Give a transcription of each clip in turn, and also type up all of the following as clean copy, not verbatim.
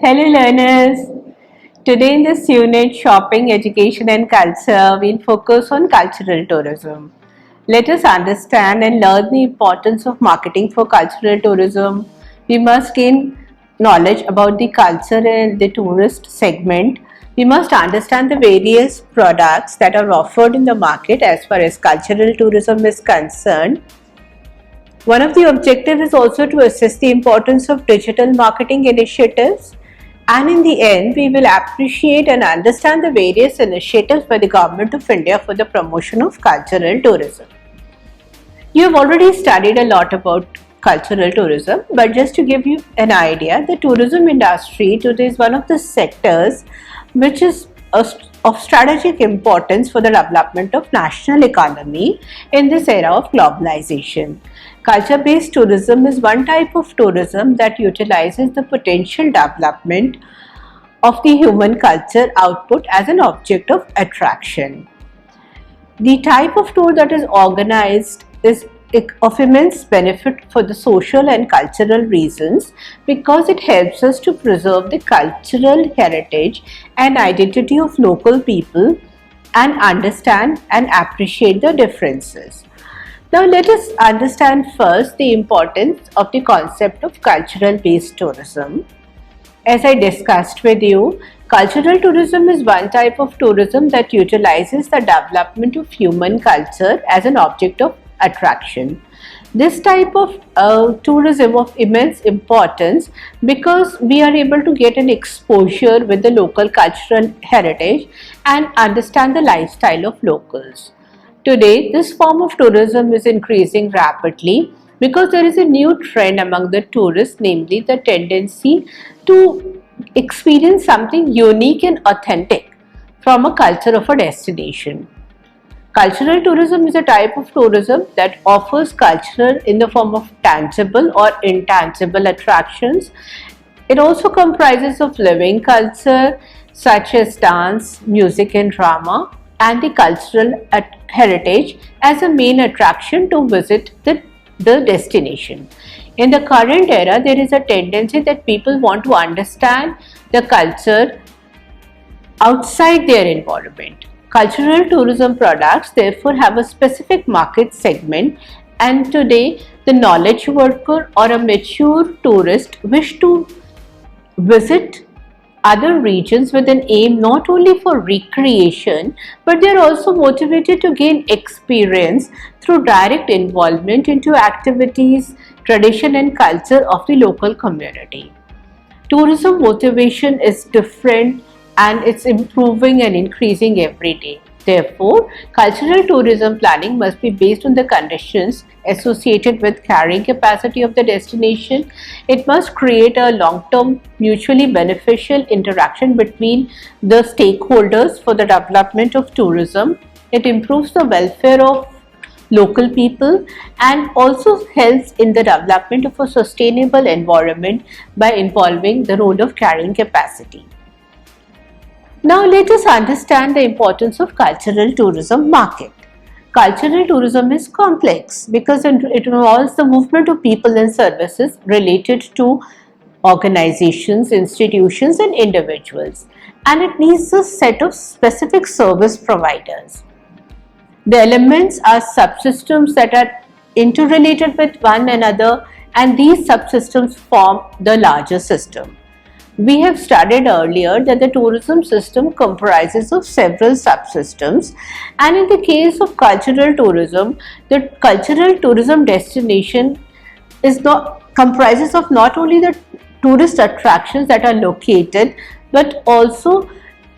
Hello learners! Today in this unit, Shopping, Education and Culture, we'll focus on cultural tourism. Let us understand and learn the importance of marketing for cultural tourism. We must gain knowledge about the culture and the tourist segment. We must understand the various products that are offered in the market as far as cultural tourism is concerned. One of the objectives is also to assess the importance of digital marketing initiatives, and in the end we will appreciate and understand the various initiatives by the Government of India for the promotion of cultural tourism. You have already studied a lot about cultural tourism, but just to give you an idea, the tourism industry today is one of the sectors which is of strategic importance for the development of national economy in this era of globalization. Culture-based tourism is one type of tourism that utilizes the potential development of the human culture output as an object of attraction. The type of tour that is organized is of immense benefit for the social and cultural reasons because it helps us to preserve the cultural heritage and identity of local people and understand and appreciate the differences. Now let us understand first the importance of the concept of cultural-based tourism. As I discussed with you, cultural tourism is one type of tourism that utilizes the development of human culture as an object of attraction. This type of tourism of immense importance because we are able to get an exposure with the local cultural heritage and understand the lifestyle of locals. Today, this form of tourism is increasing rapidly because there is a new trend among the tourists, namely the tendency to experience something unique and authentic from a culture of a destination. Cultural tourism is a type of tourism that offers culture in the form of tangible or intangible attractions. It also comprises of living culture such as dance, music and drama, and the cultural heritage as a main attraction to visit the destination. In the current era, there is a tendency that people want to understand the culture outside their environment. Cultural tourism products therefore have a specific market segment, and today the knowledge worker or a mature tourist wish to visit other regions with an aim not only for recreation, but they are also motivated to gain experience through direct involvement into activities, tradition and culture of the local community. Tourism motivation is different and it's improving and increasing every day. Therefore, cultural tourism planning must be based on the conditions associated with carrying capacity of the destination. It must create a long-term mutually beneficial interaction between the stakeholders for the development of tourism. It improves the welfare of local people and also helps in the development of a sustainable environment by involving the role of carrying capacity. Now let us understand the importance of cultural tourism market. Cultural tourism is complex because it involves the movement of people and services related to organizations, institutions and individuals, and it needs a set of specific service providers. The elements are subsystems that are interrelated with one another, and these subsystems form the larger system. We have studied earlier that the tourism system comprises of several subsystems, and in the case of cultural tourism, the cultural tourism destination comprises of not only the tourist attractions that are located, but also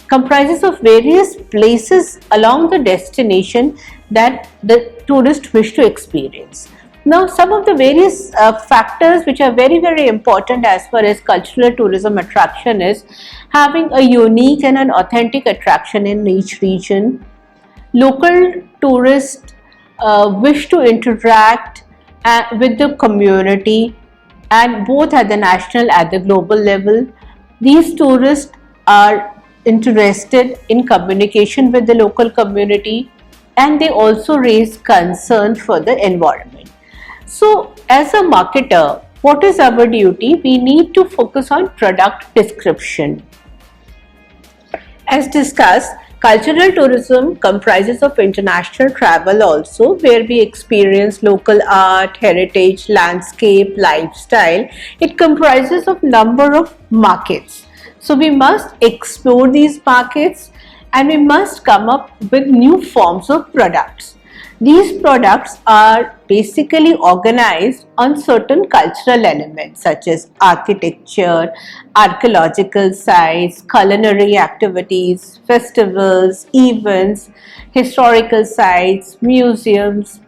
comprises of various places along the destination that the tourist wish to experience. Now, some of the various factors which are very important as far as cultural tourism attraction is having a unique and an authentic attraction in each region. Local tourists wish to interact with the community, and both at the national and the global level. These tourists are interested in communication with the local community, and they also raise concern for the environment. So as a marketer, What is our duty? We need to focus on product description. As discussed, cultural tourism comprises of international travel also, where we experience local art, heritage, landscape, lifestyle. It comprises of number of markets. So we must explore these markets and we must come up with new forms of products. These products are basically organized on certain cultural elements such as architecture, archaeological sites, culinary activities, festivals, events, historical sites, museums.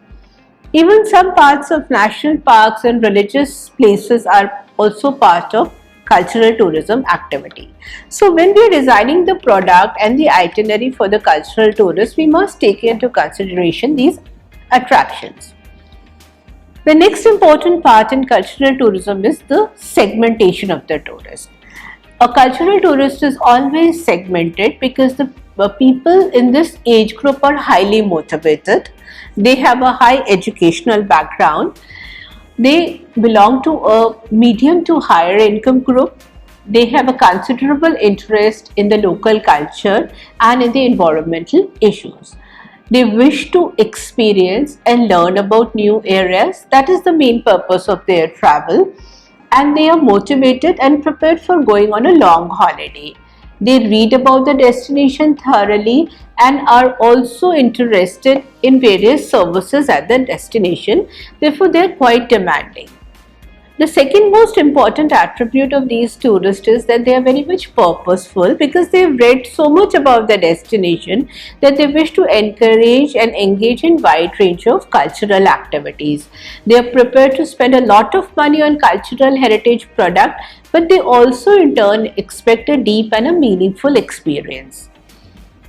Even some parts of national parks and religious places are also part of cultural tourism activity. So when we are designing the product and the itinerary for the cultural tourist, we must take into consideration these attractions. The next important part in cultural tourism is the segmentation of the tourist. A cultural tourist is always segmented because the people in this age group are highly motivated. They have a high educational background. They belong to a medium to higher income group. They have a considerable interest in the local culture and in the environmental issues. They wish to experience and learn about new areas. That is the main purpose of their travel. And they are motivated and prepared for going on a long holiday. They read about the destination thoroughly and are also interested in various services at the destination. Therefore, they are quite demanding. The second most important attribute of these tourists is that they are very much purposeful because they have read so much about the destination that they wish to encourage and engage in wide range of cultural activities. They are prepared to spend a lot of money on cultural heritage product, but they also in turn expect a deep and a meaningful experience.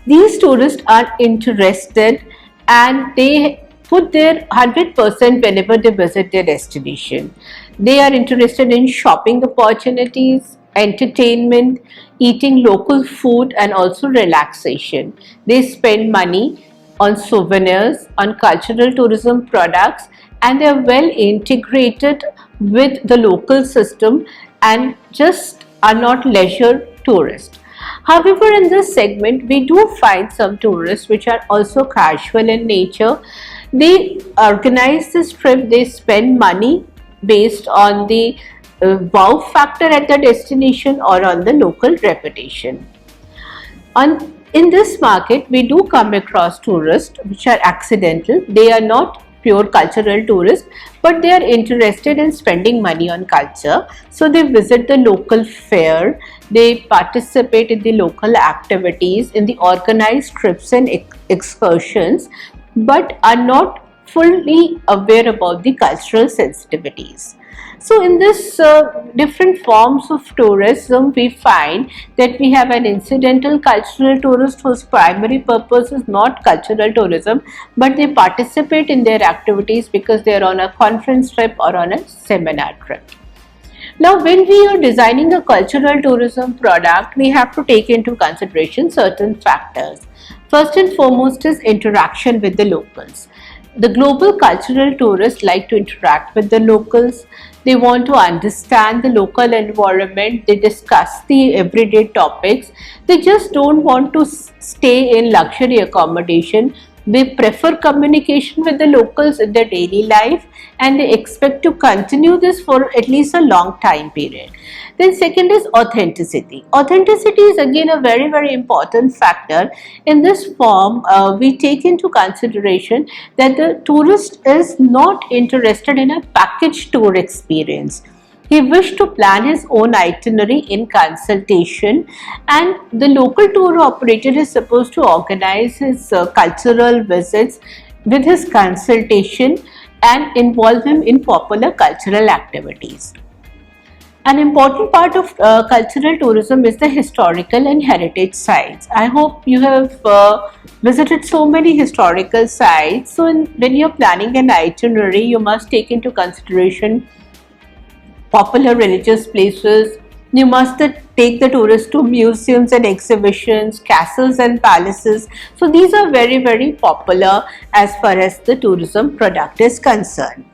These tourists are interested and they put their 100% whenever they visit their destination. They are interested in shopping opportunities, entertainment, eating local food and also relaxation. They spend money on souvenirs, on cultural tourism products, and they are well integrated with the local system and just are not leisure tourists. However, in this segment, we do find some tourists which are also casual in nature. They organize this trip, they spend money based on the wow factor at the destination or on the local reputation. In this market, we do come across tourists which are accidental. They are not pure cultural tourists, but they are interested in spending money on culture. So they visit the local fair, they participate in the local activities, in the organized trips and excursions, but are not fully aware about the cultural sensitivities. So in this different forms of tourism, we find that we have an incidental cultural tourist whose primary purpose is not cultural tourism, but they participate in their activities because they are on a conference trip or on a seminar trip. Now, when we are designing a cultural tourism product, we have to take into consideration certain factors. First and foremost is interaction with the locals. The global cultural tourists like to interact with the locals. They want to understand the local environment. They discuss the everyday topics. They just don't want to stay in luxury accommodation. They prefer communication with the locals in their daily life and they expect to continue this for at least a long time period. Then second is authenticity. Authenticity is again a very important factor. In this form, we take into consideration that the tourist is not interested in a package tour experience. He wished to plan his own itinerary in consultation, and the local tour operator is supposed to organize his cultural visits with his consultation and involve him in popular cultural activities. An important part of cultural tourism is the historical and heritage sites. I hope you have visited so many historical sites. So when you're planning an itinerary, you must take into consideration popular religious places. You must take the tourists to museums and exhibitions, castles and palaces. So these are very popular as far as the tourism product is concerned.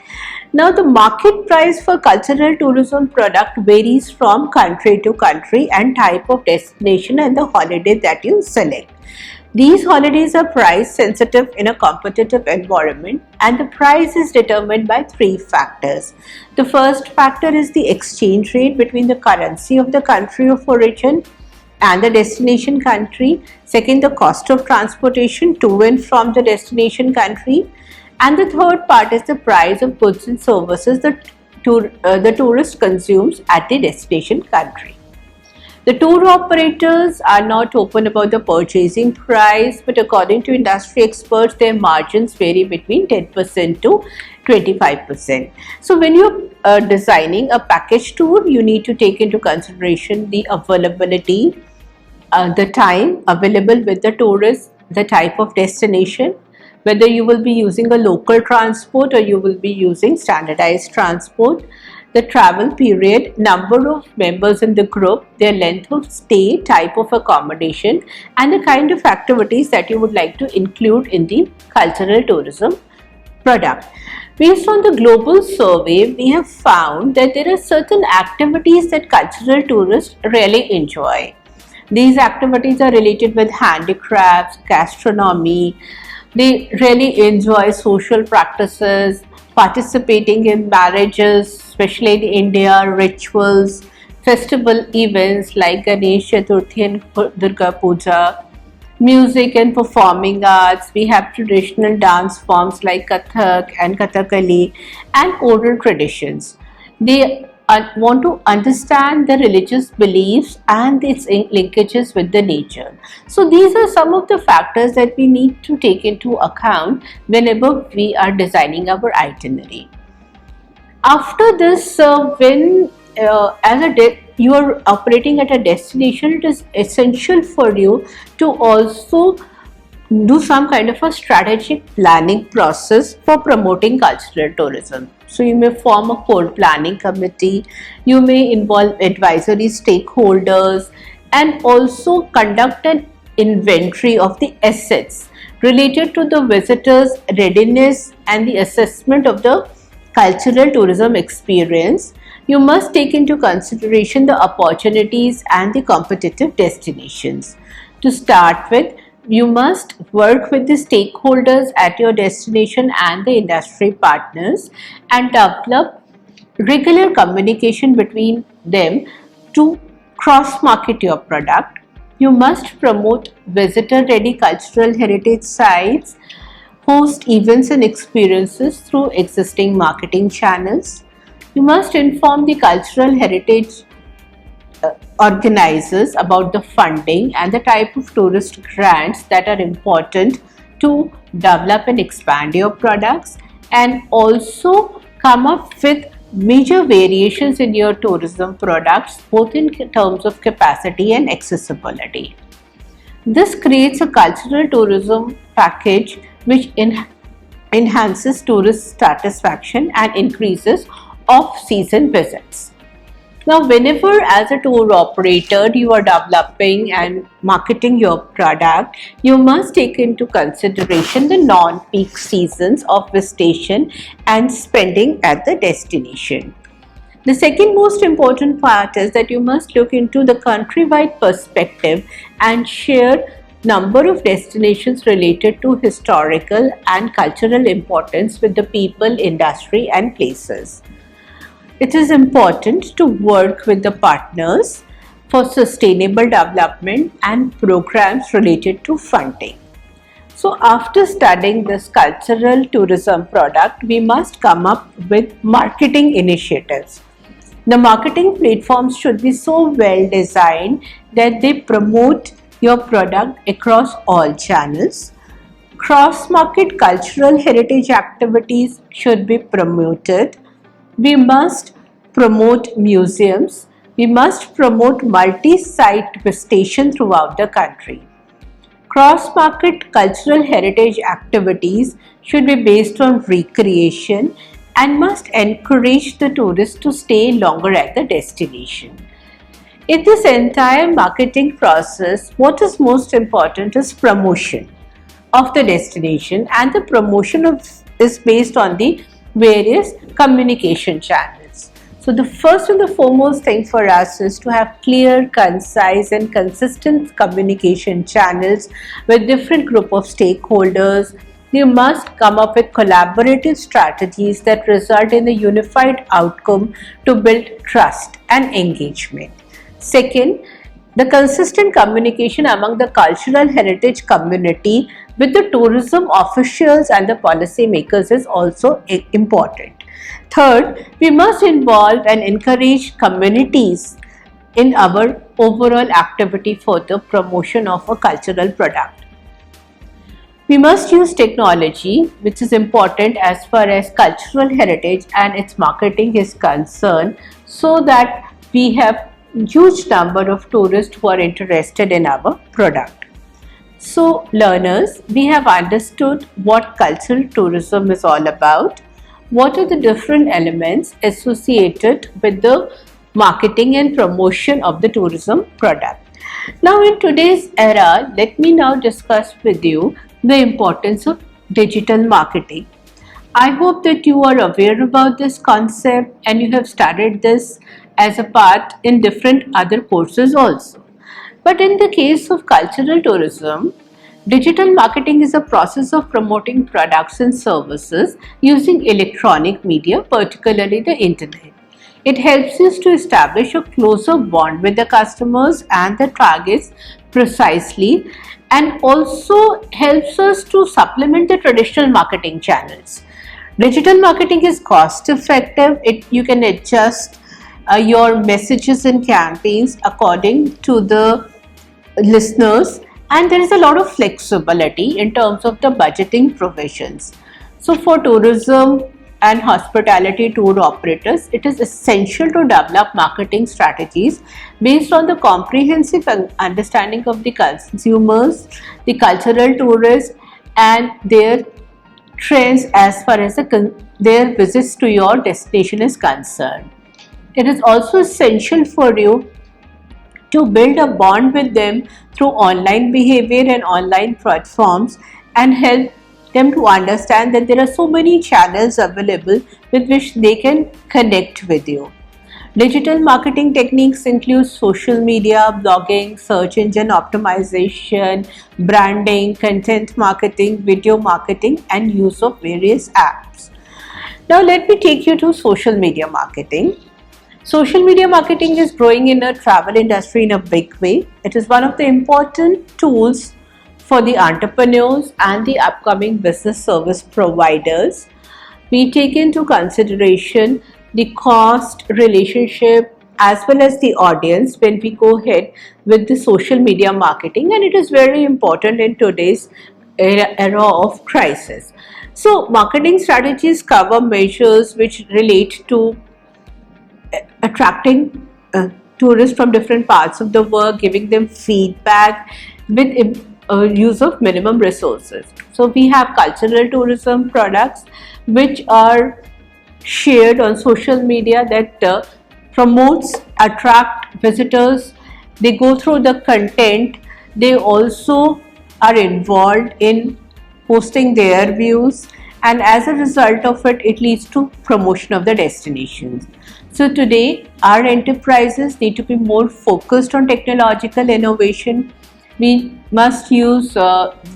Now, the market price for cultural tourism product varies from country to country and type of destination and the holiday that you select. These holidays are price sensitive in a competitive environment, and the price is determined by three factors. The first factor is the exchange rate between the currency of the country of origin and the destination country. Second, the cost of transportation to and from the destination country. And the third part is the price of goods and services that the tourist consumes at the destination country. The tour operators are not open about the purchasing price, but according to industry experts, their margins vary between 10% to 25%. So when you're designing a package tour, you need to take into consideration the availability, the time available with the tourist, the type of destination, whether you will be using a local transport or you will be using standardized transport, the travel period, number of members in the group, their length of stay, type of accommodation, and the kind of activities that you would like to include in the cultural tourism product. Based on the global survey, we have found that there are certain activities that cultural tourists really enjoy. These activities are related with handicrafts, gastronomy. They really enjoy social practices, participating in marriages, especially in India, rituals, festival events like Ganesh Chaturthi and Durga Puja, music and performing arts. We have traditional dance forms like Kathak and Kathakali, and oral traditions. They want to understand the religious beliefs and its linkages with the nature. So these are some of the factors that we need to take into account whenever we are designing our itinerary. After this, when you are operating at a destination, it is essential for you to also do some kind of a strategic planning process for promoting cultural tourism. So you may form a core planning committee, you may involve advisory stakeholders, and also conduct an inventory of the assets related to the visitors' readiness and the assessment of the cultural tourism experience. You must take into consideration the opportunities and the competitive destinations. To start with, you must work with the stakeholders at your destination and the industry partners and develop regular communication between them to cross-market your product. You must promote visitor-ready cultural heritage sites, host events and experiences through existing marketing channels. You must inform the cultural heritage organizers about the funding and the type of tourist grants that are important to develop and expand your products, and also come up with major variations in your tourism products, both in terms of capacity and accessibility. This creates a cultural tourism package which enhances tourist satisfaction and increases off-season visits. Now, whenever as a tour operator you are developing and marketing your product, you must take into consideration the non-peak seasons of visitation and spending at the destination. The second most important part is that you must look into the countrywide perspective and share number of destinations related to historical and cultural importance with the people, industry, and places. It is important to work with the partners for sustainable development and programs related to funding. So after studying this cultural tourism product, we must come up with marketing initiatives. The marketing platforms should be so well designed that they promote your product across all channels. Cross-market cultural heritage activities should be promoted. We must promote museums. We must promote multi-site visitation throughout the country. Cross-market cultural heritage activities should be based on recreation and must encourage the tourist to stay longer at the destination. In this entire marketing process, what is most important is promotion of the destination, and the promotion is based on the various communication channels. So the first and the foremost thing for us is to have clear, concise and consistent communication channels with different group of stakeholders. You must come up with collaborative strategies that result in a unified outcome to build trust and engagement. Second, the consistent communication among the cultural heritage community with the tourism officials and the policy makers is also important. Third, we must involve and encourage communities in our overall activity for the promotion of a cultural product. We must use technology, which is important as far as cultural heritage and its marketing is concerned, so that we have huge number of tourists who are interested in our product. So learners, we have understood what cultural tourism is all about, what are the different elements associated with the marketing and promotion of the tourism product. Now in today's era, let me now discuss with you the importance of digital marketing. I hope that you are aware about this concept and you have studied this as a part in different other courses also. But in the case of cultural tourism, digital marketing is a process of promoting products and services using electronic media, particularly the internet. It helps us to establish a closer bond with the customers and the targets precisely, and also helps us to supplement the traditional marketing channels. Digital marketing is cost effective. You can adjust your messages and campaigns according to the listeners, and there is a lot of flexibility in terms of the budgeting provisions. So for tourism and hospitality tour operators, it is essential to develop marketing strategies based on the comprehensive understanding of the consumers, the cultural tourists and their trends as far as their visits to your destination is concerned. It is also essential for you to build a bond with them through online behavior and online platforms, and help them to understand that there are so many channels available with which they can connect with you. Digital marketing techniques include social media, blogging, search engine optimization, branding, content marketing, video marketing, and use of various apps. Now let me take you to social media marketing. Social media marketing is growing in the travel industry in a big way. It is one of the important tools for the entrepreneurs and the upcoming business service providers. We take into consideration the cost relationship as well as the audience when we go ahead with the social media marketing, and it is very important in today's era of crisis. So marketing strategies cover measures which relate to attracting tourists from different parts of the world, giving them feedback with use of minimum resources. So we have cultural tourism products which are shared on social media that promotes, attract visitors. They go through the content. They also are involved in posting their views, and as a result of it, it leads to promotion of the destinations. So today, our enterprises need to be more focused on technological innovation. We must use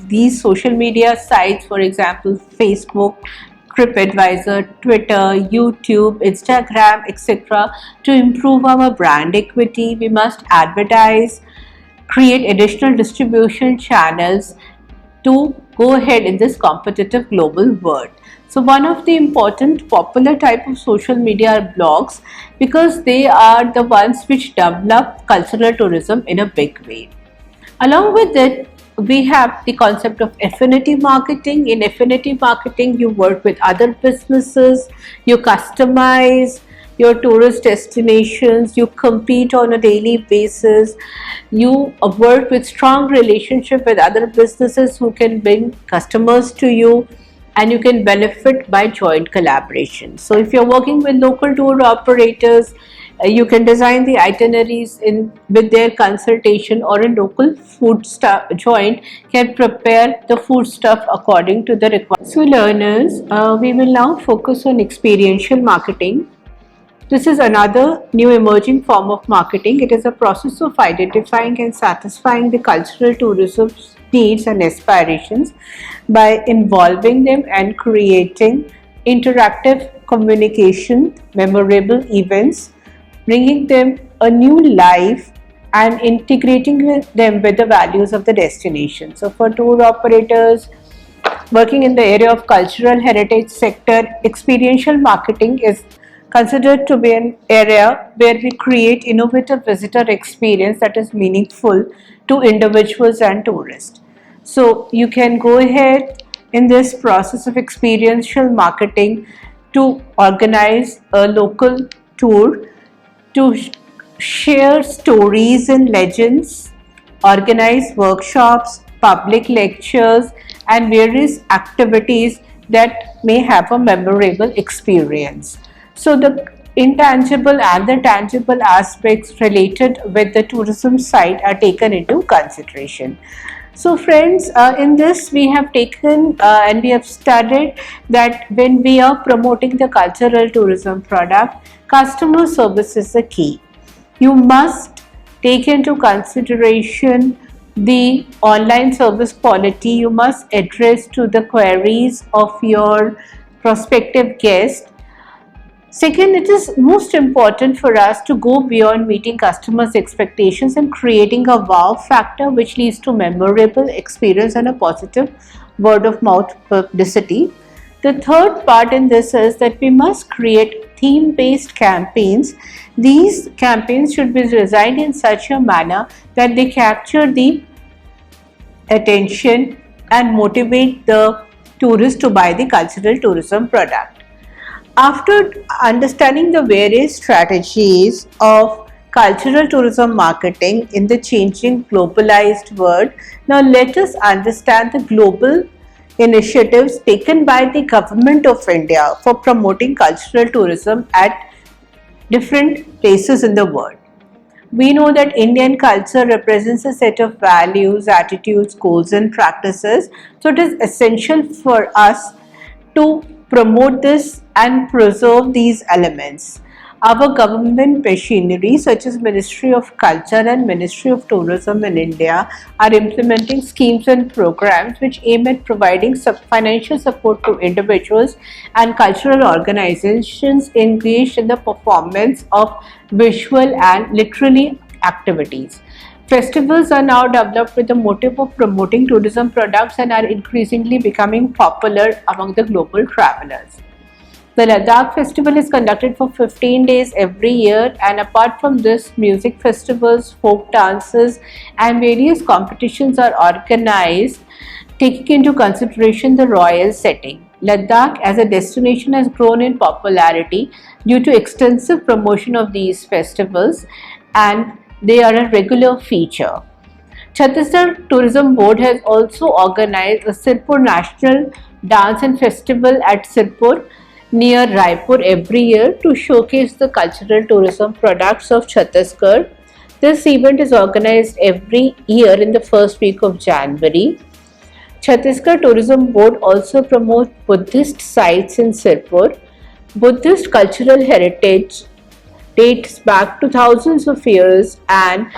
these social media sites, for example, Facebook, TripAdvisor, Twitter, YouTube, Instagram, etc., to improve our brand equity. We must advertise, create additional distribution channels to go ahead in this competitive global world. So one of the important popular type of social media are blogs, because they are the ones which develop cultural tourism in a big way. Along with it, we have the concept of affinity marketing. In affinity marketing, you work with other businesses, you customize your tourist destinations, you compete on a daily basis, you work with strong relationship with other businesses who can bring customers to you, and you can benefit by joint collaboration. So if you're working with local tour operators, You can design the itineraries in with their consultation, or a local food joint can prepare the food stuff according to the requirements. So learners, we will now focus on experiential marketing. This is another new emerging form of marketing. It is a process of identifying and satisfying the cultural tourism's needs and aspirations by involving them and creating interactive communication, memorable events, bringing them a new life and integrating them with the values of the destination. So for tour operators working in the area of cultural heritage sector, experiential marketing is considered to be an area where we create innovative visitor experience that is meaningful to individuals and tourists. So you can go ahead in this process of experiential marketing to organize a local tour, to share stories and legends, organize workshops, public lectures, and various activities that may have a memorable experience. So the intangible and the tangible aspects related with the tourism site are taken into consideration. So friends, in this we have taken and we have studied that when we are promoting the cultural tourism product, customer service is the key. You must take into consideration the online service quality. You must address to the queries of your prospective guests. Second, it is most important for us to go beyond meeting customers' expectations and creating a wow factor which leads to memorable experience and a positive word of mouth publicity. The third part in this is that we must create theme-based campaigns. These campaigns should be designed in such a manner that they capture the attention and motivate the tourists to buy the cultural tourism product. After understanding the various strategies of cultural tourism marketing in the changing globalized world, now let us understand the global initiatives taken by the government of India for promoting cultural tourism at different places in the world. We know that Indian culture represents a set of values, attitudes, goals, and practices. So it is essential for us to promote this and preserve these elements. Our government machinery such as Ministry of Culture and Ministry of Tourism in India are implementing schemes and programs which aim at providing financial support to individuals and cultural organizations engaged in the performance of visual and literary activities. Festivals are now developed with the motive of promoting tourism products and are increasingly becoming popular among the global travelers. The Ladakh festival is conducted for 15 days every year, and apart from this, music festivals, folk dances and various competitions are organized taking into consideration the royal setting. Ladakh as a destination has grown in popularity due to extensive promotion of these festivals, and they are a regular feature. Chhattisgarh Tourism Board has also organized a Sirpur National Dance and Festival at Sirpur near Raipur every year to showcase the cultural tourism products of Chhattisgarh. This event is organized every year in the first week of January. Chhattisgarh Tourism Board also promotes Buddhist sites in Sirpur. Buddhist cultural heritage dates back to thousands of years, and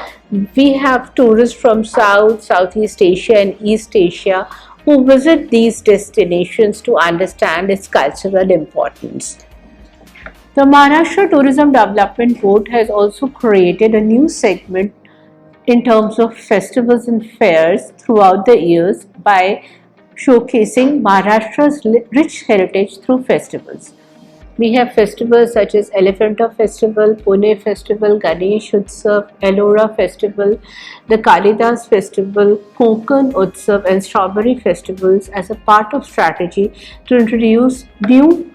we have tourists from South, Southeast Asia and East Asia who visit these destinations to understand its cultural importance. The Maharashtra Tourism Development Board has also created a new segment in terms of festivals and fairs throughout the years by showcasing Maharashtra's rich heritage through festivals. We have festivals such as Elephanta Festival, Pune Festival, Ganesh Utsav, Ellora Festival, the Kalidas Festival, Konkan Utsav and Strawberry Festivals as a part of strategy to introduce new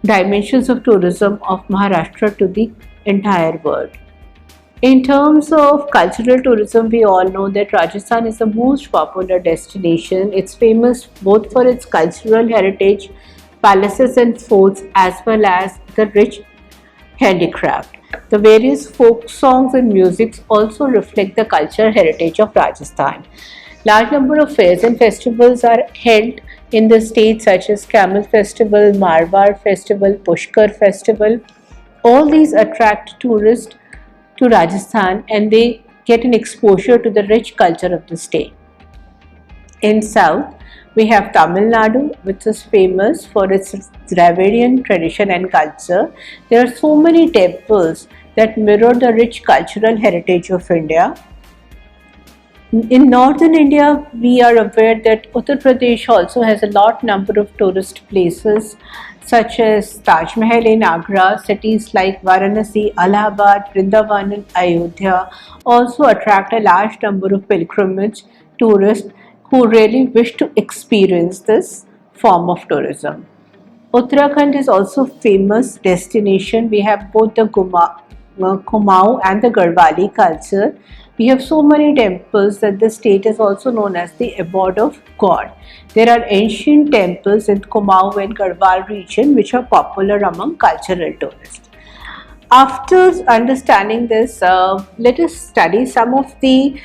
dimensions of tourism of Maharashtra to the entire world. In terms of cultural tourism, we all know that Rajasthan is the most popular destination. It's famous both for its cultural heritage, palaces and forts, as well as the rich handicraft. The various folk songs and music also reflect the cultural heritage of Rajasthan. Large number of fairs and festivals are held in the state such as Camel Festival, Marwar Festival, Pushkar Festival. All these attract tourists to Rajasthan and they get an exposure to the rich culture of the state. In South, we have Tamil Nadu, which is famous for its Dravidian tradition and culture. There are so many temples that mirror the rich cultural heritage of India. In northern India, we are aware that Uttar Pradesh also has a lot number of tourist places such as Taj Mahal in Agra, cities like Varanasi, Allahabad, Vrindavan and Ayodhya also attract a large number of pilgrimage tourists who really wish to experience this form of tourism. Uttarakhand is also famous destination. We have both the Kumaon and the Garhwali culture. We have so many temples that the state is also known as the abode of God. There are ancient temples in Kumaon and Garhwal region which are popular among cultural tourists. After understanding this, let us study some of the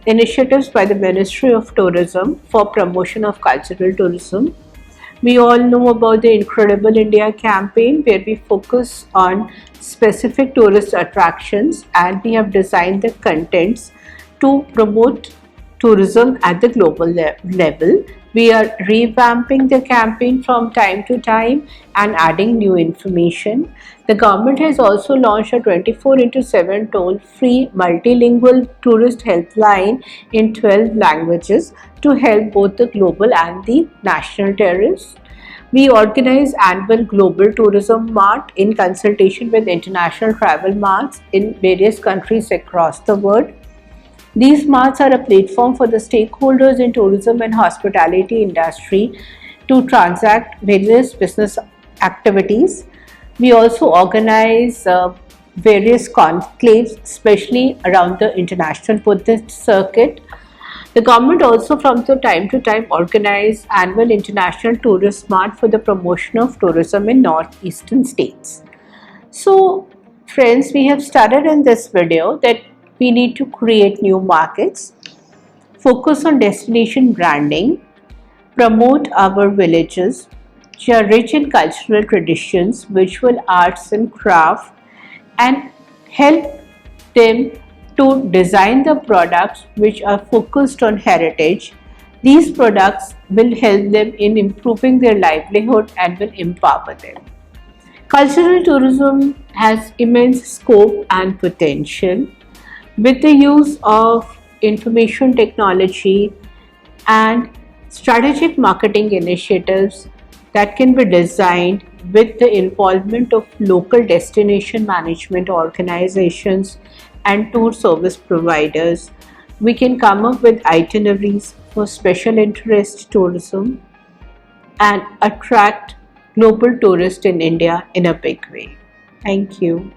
initiatives by the Ministry of Tourism for promotion of cultural tourism. We all know about the Incredible India campaign where we focus on specific tourist attractions and we have designed the contents to promote tourism at the global level. We are revamping the campaign from time to time and adding new information. The government has also launched a 24/7 toll-free multilingual tourist helpline in 12 languages to help both the global and the national tourists. We organize annual Global Tourism Mart in consultation with international travel marts in various countries across the world. These marts are a platform for the stakeholders in tourism and hospitality industry to transact various business activities. We also organize various conclaves, especially around the international Buddhist circuit. The government also from time to time organize annual international tourist mart for the promotion of tourism in northeastern states. So friends, we have studied in this video that we need to create new markets, focus on destination branding, promote our villages, which are rich in cultural traditions, visual arts and craft, and help them to design the products which are focused on heritage. These products will help them in improving their livelihood and will empower them. Cultural tourism has immense scope and potential. With the use of information technology and strategic marketing initiatives that can be designed with the involvement of local destination management organizations and tour service providers, we can come up with itineraries for special interest tourism and attract global tourists in India in a big way. Thank you.